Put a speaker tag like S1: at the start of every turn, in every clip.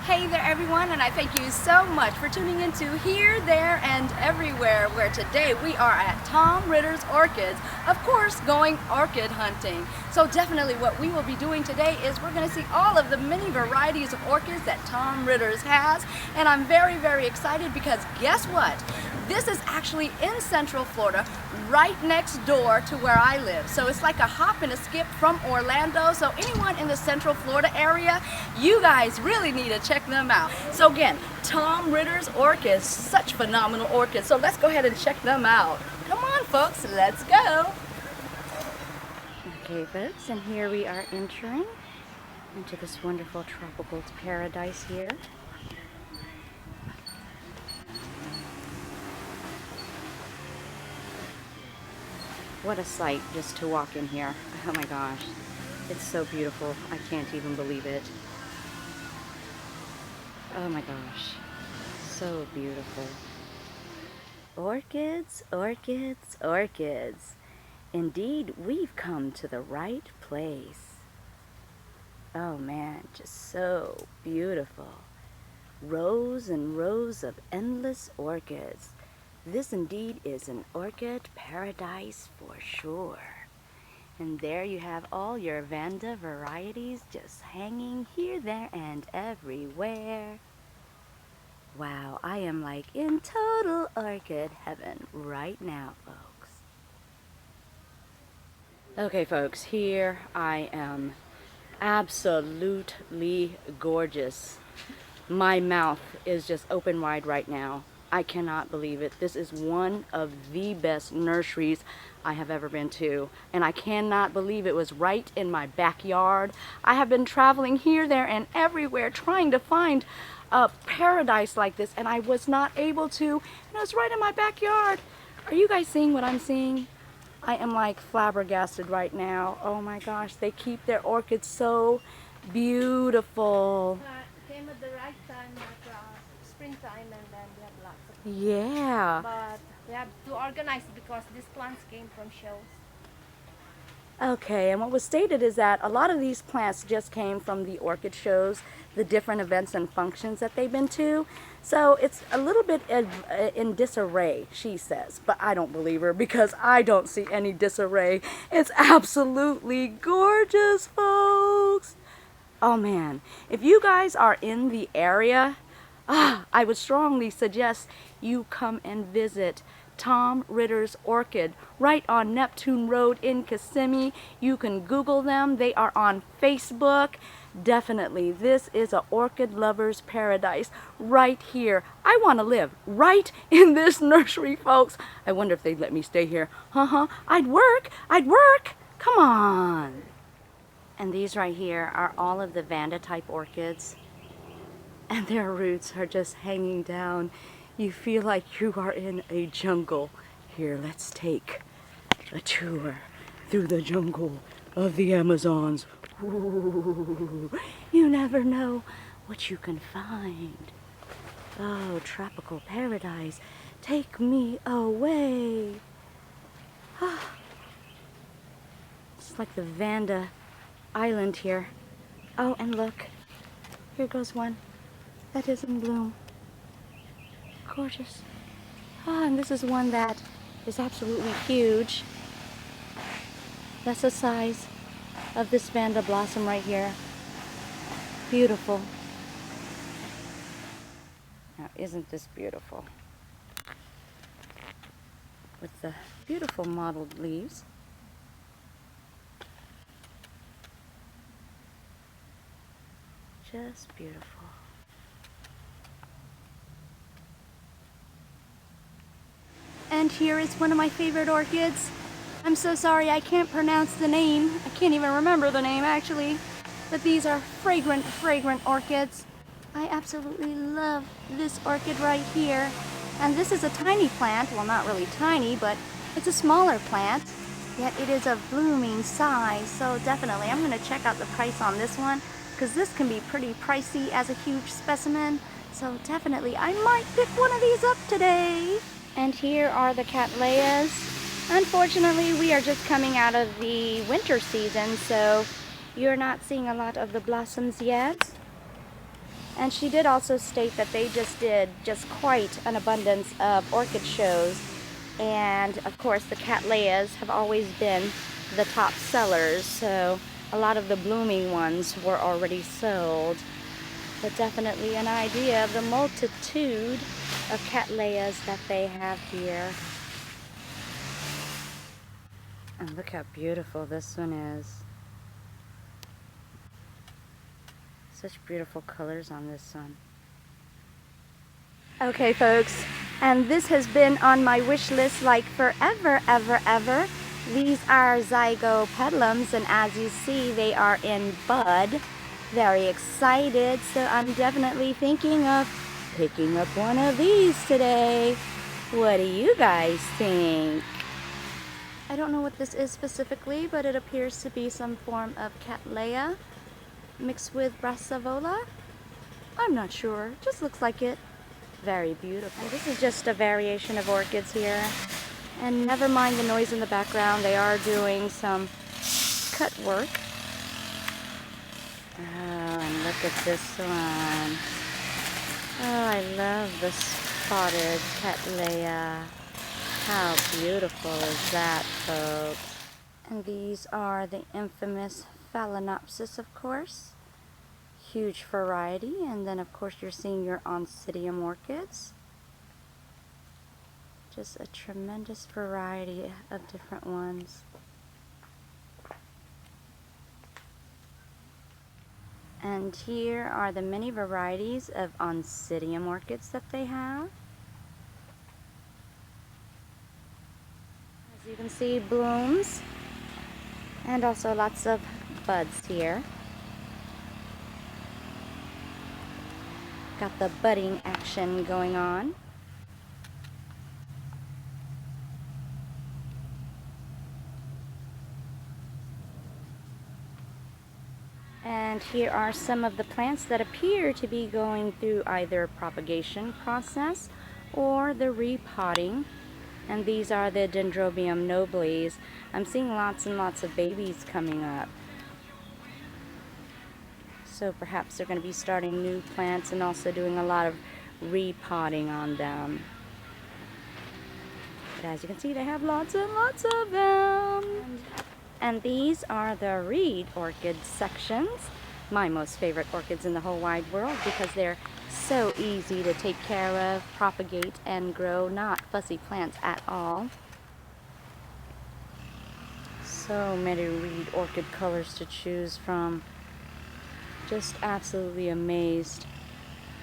S1: Hey there everyone, and I thank you so much for tuning into Here, There, and Everywhere, where today we are at Tom Ritter's Orchids, of course going orchid hunting. So definitely what we will be doing today is we're going to see all of the many varieties of orchids that Tom Ritter's has, and I'm very, very excited because guess what? This is actually in Central Florida, right next door to where I live. So it's like a hop and a skip from Orlando. So anyone in the Central Florida area, you guys really need to check them out. So again, Tom Ritter's Orchids, such phenomenal orchids. So let's go ahead and check them out. Come on folks, let's go. Okay folks, and here we are entering into this wonderful tropical paradise here. What a sight just to walk in here. Oh my gosh. It's so beautiful. I can't even believe it. Oh my gosh. So beautiful. Orchids, orchids, orchids. Indeed, we've come to the right place. Oh man, just so beautiful. Rows and rows of endless orchids. This indeed is an orchid paradise for sure. And there you have all your Vanda varieties just hanging here, there, and everywhere. Wow, I am like in total orchid heaven right now, folks. Okay, folks, here I am. Absolutely gorgeous. My mouth is just open wide right now. I cannot believe it. This is one of the best nurseries I have ever been to, and I cannot believe it was right in my backyard. I have been traveling here, there, and everywhere trying to find a paradise like this, and I was not able to, and it was right in my backyard. Are you guys seeing what I'm seeing? I am like flabbergasted right now. Oh my gosh, they keep their orchids so beautiful.
S2: Came at the right time, like springtime, and then we have lots of.
S1: Yeah.
S2: But we have to organize because these plants came from shows.
S1: Okay, and what was stated is that a lot of these plants just came from the orchid shows, the different events and functions that they've been to. So it's a little bit in disarray, she says, but I don't believe her because I don't see any disarray. It's absolutely gorgeous, folks. Oh man, if you guys are in the area, I would strongly suggest you come and visit Tom Ritter's Orchid right on Neptune Road in Kissimmee. You can Google them. They are on Facebook. Definitely, this is an orchid lover's paradise right here. I want to live right in this nursery, folks. I wonder if they'd let me stay here. I'd work. Come on. And these right here are all of the Vanda type orchids. And their roots are just hanging down. You feel like you are in a jungle. Here, let's take a tour through the jungle of the Amazons. Ooh, you never know what you can find. Oh, tropical paradise, take me away. It's like the Vanda island here. Oh, and look, here goes one that is in bloom. Gorgeous. And this is one that is absolutely huge. That's the size of this Vanda blossom right here. Beautiful. Now, isn't this beautiful? With the beautiful mottled leaves. Just beautiful. And here is one of my favorite orchids. I'm so sorry I can't pronounce the name. I can't even remember the name actually. But these are fragrant, fragrant orchids. I absolutely love this orchid right here. And this is a tiny plant. Well, not really tiny, but it's a smaller plant. Yet it is of blooming size. So definitely, I'm going to check out the price on this one, because this can be pretty pricey as a huge specimen. So definitely, I might pick one of these up today. And here are the Cattleyas. Unfortunately, we are just coming out of the winter season, so you're not seeing a lot of the blossoms yet. And she did also state that they just did quite an abundance of orchid shows. And of course the Cattleyas have always been the top sellers, so a lot of the blooming ones were already sold. But definitely an idea of the multitude of Cattleyas that they have here. And look how beautiful this one is. Such beautiful colors on this one. Okay folks, and this has been on my wish list like forever, ever. These are Zygopedilums, and as you see, they are in bud. Very excited, so I'm definitely thinking of picking up one of these today. What do you guys think? I don't know what this is specifically, but it appears to be some form of Cattleya mixed with Brassavola. I'm not sure, just looks like it. Very beautiful. And this is just a variation of orchids here. And never mind the noise in the background, they are doing some cut work. Oh, and look at this one. Oh, I love the spotted Cattleya. How beautiful is that, folks? And these are the infamous Phalaenopsis, of course. Huge variety, and then of course you're seeing your Oncidium orchids. Just a tremendous variety of different ones. And here are the many varieties of Oncidium orchids that they have. As you can see, blooms, and also lots of buds here. Got the budding action going on. And here are some of the plants that appear to be going through either propagation process or the repotting. And these are the Dendrobium nobiles. I'm seeing lots and lots of babies coming up. So perhaps they're going to be starting new plants and also doing a lot of repotting on them. But as you can see, they have lots and lots of them. And these are the reed orchid sections. My most favorite orchids in the whole wide world because they're so easy to take care of, propagate, and grow. Not fussy plants at all. So many reed orchid colors to choose from. Just absolutely amazed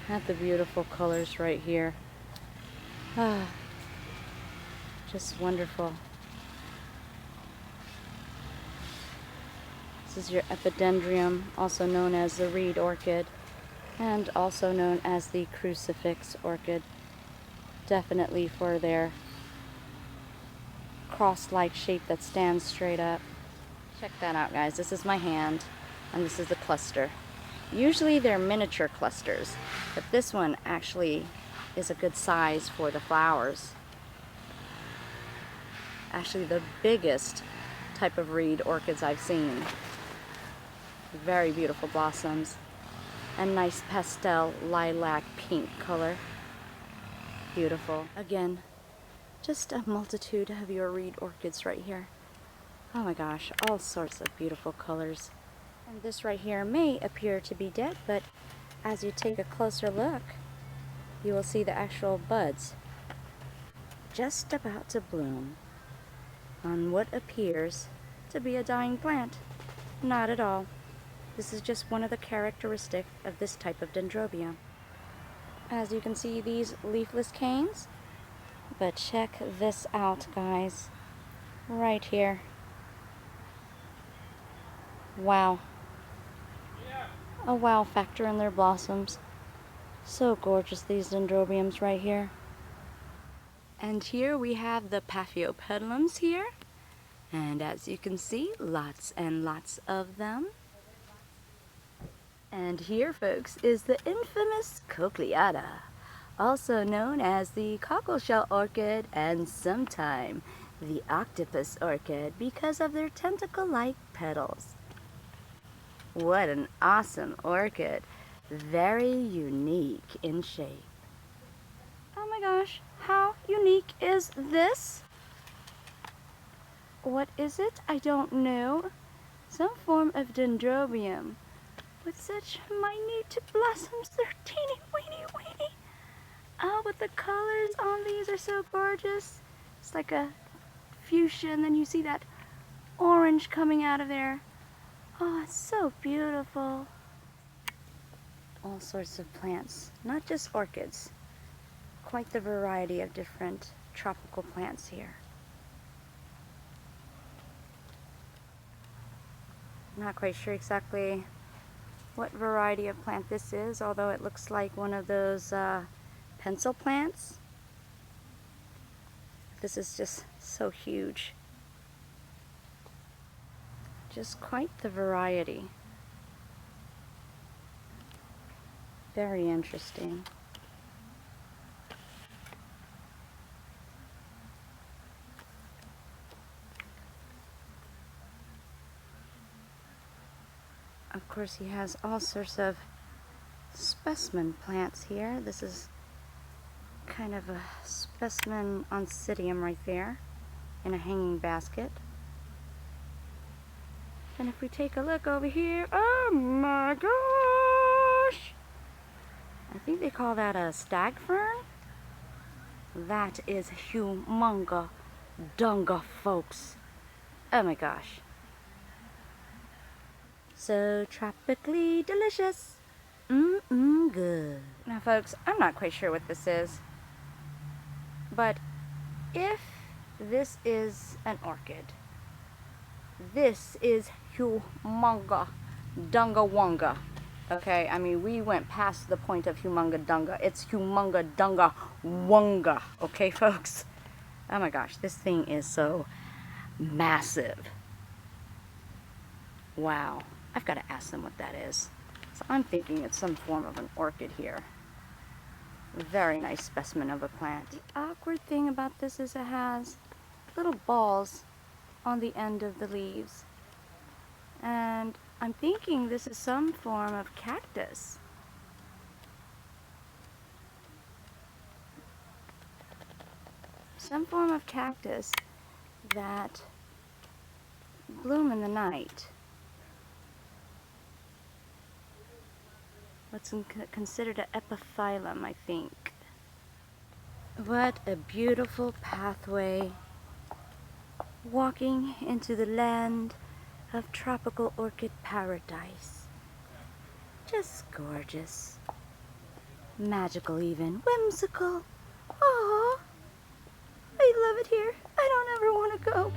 S1: at the beautiful colors right here. Ah, just wonderful. This is your epidendrium, also known as the reed orchid, and also known as the crucifix orchid. Definitely for their cross-like shape that stands straight up. Check that out, guys. This is my hand, and this is the cluster. Usually they're miniature clusters, but this one actually is a good size for the flowers. Actually the biggest type of reed orchids I've seen. Very beautiful blossoms and nice pastel lilac pink color. Beautiful. Again, just a multitude of your reed orchids right here. Oh my gosh, all sorts of beautiful colors. And this right here may appear to be dead, but as you take a closer look, you will see the actual buds just about to bloom on what appears to be a dying plant. Not at all. This is just one of the characteristics of this type of dendrobium. As you can see, these leafless canes, but check this out, guys, right here. Wow. A wow factor in their blossoms. So gorgeous, these dendrobiums right here. And here we have the Paphiopedilums here. And as you can see, lots and lots of them. And here, folks, is the infamous Cochleata, also known as the cockleshell orchid and sometime the octopus orchid because of their tentacle-like petals. What an awesome orchid. very unique in shape. Oh my gosh, how unique is this? What is it? I don't know. Some form of dendrobium with such minute blossoms. They're teeny weeny weeny. Oh, but the colors on these are so gorgeous. It's like a fuchsia, and then you see that orange coming out of there. Oh, it's so beautiful. All sorts of plants, not just orchids. Quite the variety of different tropical plants here. I'm not quite sure exactly what variety of plant this is, although it looks like one of those pencil plants. This is just so huge. Just quite the variety. Very interesting. Of course, he has all sorts of specimen plants here. This is kind of a specimen oncidium right there in a hanging basket. And if we take a look over here, oh my gosh! I think they call that a stag fern. That is humunga dunga, folks. Oh my gosh. So tropically delicious. Good. Now folks, I'm not quite sure what this is, but if this is an orchid, this is humunga dunga wunga. Okay, I mean, we went past the point of humunga dunga. It's humunga dunga wunga. Okay, folks? Oh my gosh, this thing is so massive. Wow. I've got to ask them what that is. So I'm thinking it's some form of an orchid here. Very nice specimen of a plant. The awkward thing about this is it has little balls on the end of the leaves. And I'm thinking this is some form of cactus. Some form of cactus that bloom in the night. What's considered an epiphyllum, I think. What a beautiful pathway walking into the land of tropical orchid paradise. Just gorgeous. Magical even. Whimsical. Aww. I love it here. I don't ever want to go.